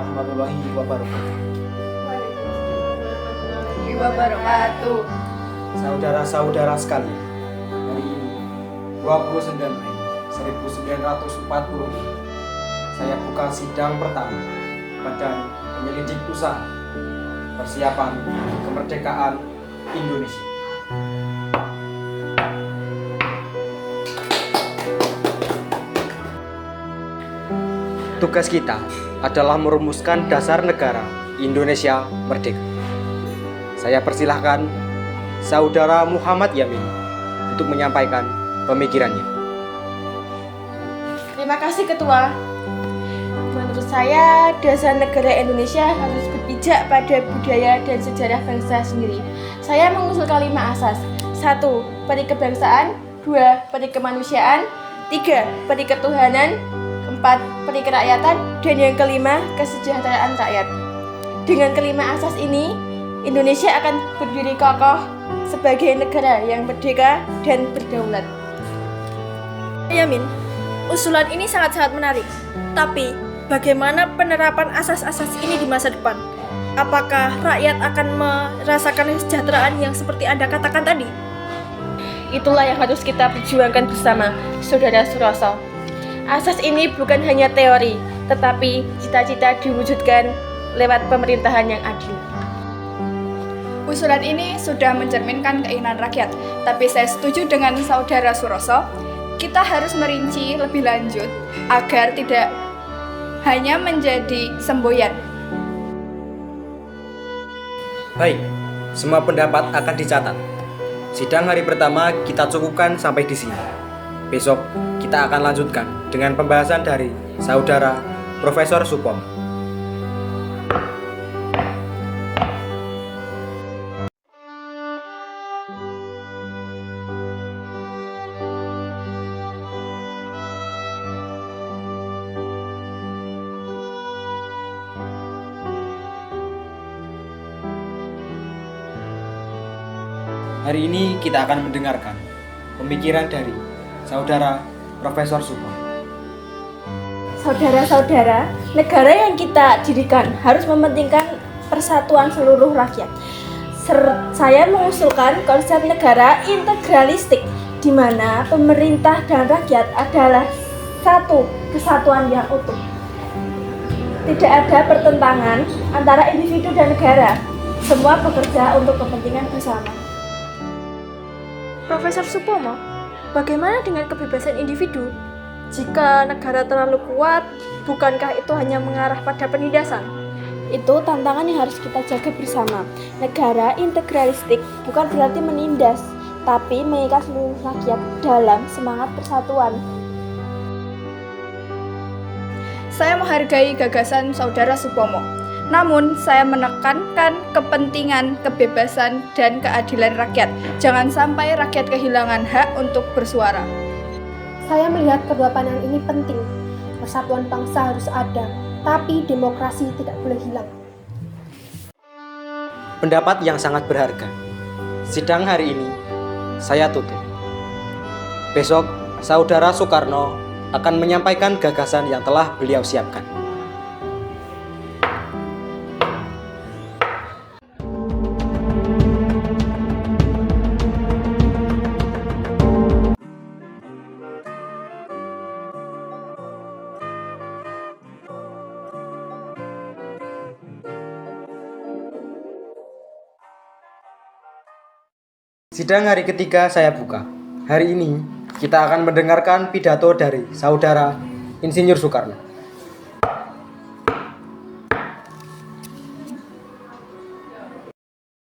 warahmatullahi wabarakatuh. Waalaikumsalam warahmatullahi wabarakatuh. Saudara-saudara sekalian, hari ini 29 Mei 1940 saya buka sidang pertama Badan Penyelidik Usaha Persiapan Kemerdekaan Indonesia. Tugas kita adalah merumuskan dasar negara Indonesia merdeka. Saya persilahkan Saudara Muhammad Yamin untuk menyampaikan pemikirannya. Terima kasih Ketua. Menurut saya, dasar negara Indonesia harus berpijak pada budaya dan sejarah bangsa sendiri. Saya mengusulkan 5 asas. 1. Peri kebangsaan. 2. Peri kemanusiaan. 3. Peri ketuhanan. 4. Peri kerakyatan. Dan yang kelima, kesejahteraan rakyat. Dengan kelima asas ini, Indonesia akan berdiri kokoh sebagai negara yang merdeka dan berdaulat. Yamin, usulan ini sangat-sangat menarik. Tapi, bagaimana penerapan asas-asas ini di masa depan? Apakah rakyat akan merasakan kesejahteraan yang seperti Anda katakan tadi? Itulah yang harus kita perjuangkan bersama, Saudara Suroso. Asas ini bukan hanya teori, tetapi cita-cita diwujudkan lewat pemerintahan yang adil. Usulan ini sudah mencerminkan keinginan rakyat, tapi saya setuju dengan Saudara Suroso. Kita harus merinci lebih lanjut agar tidak hanya menjadi semboyan. Baik, semua pendapat akan dicatat. Sidang hari pertama kita cukupkan sampai di sini. Besok kita akan lanjutkan dengan pembahasan dari Saudara Profesor Supom. Hari ini kita akan mendengarkan pemikiran dari Saudara Profesor Supom. Saudara-saudara, negara yang kita dirikan harus mementingkan persatuan seluruh rakyat. Saya mengusulkan konsep negara integralistik, di mana pemerintah dan rakyat adalah satu kesatuan yang utuh. Tidak ada pertentangan antara individu dan negara. Semua bekerja untuk kepentingan bersama. Profesor Supomo, bagaimana dengan kebebasan individu? Jika negara terlalu kuat, bukankah itu hanya mengarah pada penindasan? Itu tantangan yang harus kita jaga bersama. Negara integralistik bukan berarti menindas, tapi mengikat seluruh rakyat dalam semangat persatuan. Saya menghargai gagasan Saudara Supomo. Namun, saya menekankan kepentingan, kebebasan, dan keadilan rakyat. Jangan sampai rakyat kehilangan hak untuk bersuara. Saya melihat kedua pandangan ini penting. Persatuan bangsa harus ada, tapi demokrasi tidak boleh hilang. Pendapat yang sangat berharga. Sidang hari ini saya tutup. Besok, Saudara Soekarno akan menyampaikan gagasan yang telah beliau siapkan. Sidang hari ketiga saya buka. Hari ini kita akan mendengarkan pidato dari Saudara Insinyur Soekarno.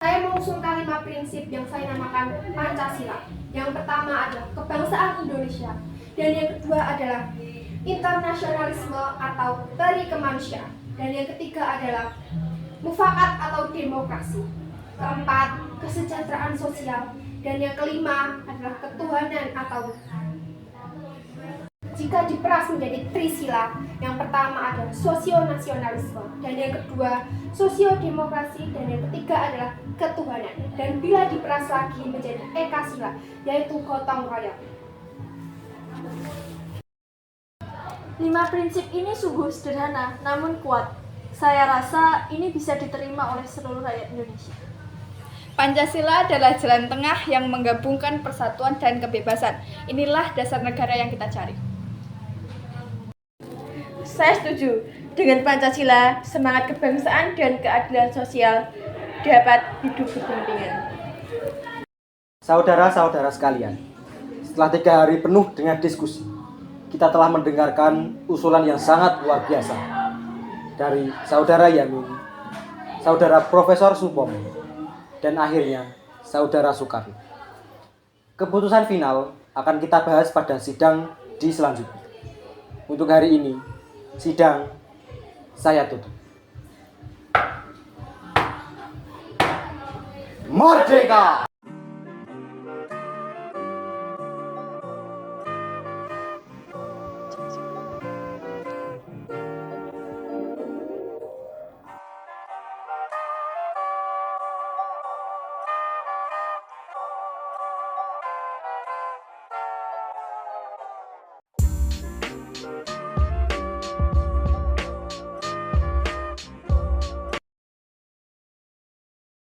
Saya mengusulkan 5 prinsip yang saya namakan Pancasila. Yang pertama adalah kebangsaan Indonesia, dan yang kedua adalah internasionalisme atau peri kemanusiaan, dan yang ketiga adalah mufakat atau demokrasi. Keempat, kesejahteraan sosial, dan yang kelima adalah ketuhanan atau jika diperas menjadi trisila. Yang pertama adalah sosionasionalisme, dan yang kedua sosiodemokrasi, dan yang ketiga adalah ketuhanan. Dan bila diperas lagi menjadi ekasila, yaitu gotong royong. 5 prinsip ini sungguh sederhana namun kuat. 1. Saya rasa ini bisa diterima oleh seluruh rakyat Indonesia. Pancasila adalah jalan tengah yang menggabungkan persatuan dan kebebasan. Inilah dasar negara yang kita cari. Saya setuju. Dengan Pancasila, semangat kebangsaan dan keadilan sosial dapat hidup berdampingan. Saudara-saudara sekalian, setelah 3 hari penuh dengan diskusi, kita telah mendengarkan usulan yang sangat luar biasa dari Saudara Yamin, Saudara Profesor Supomo, dan akhirnya Saudara Soekarno. Keputusan final akan kita bahas pada sidang di selanjutnya. Untuk hari ini, sidang saya tutup. Merdeka!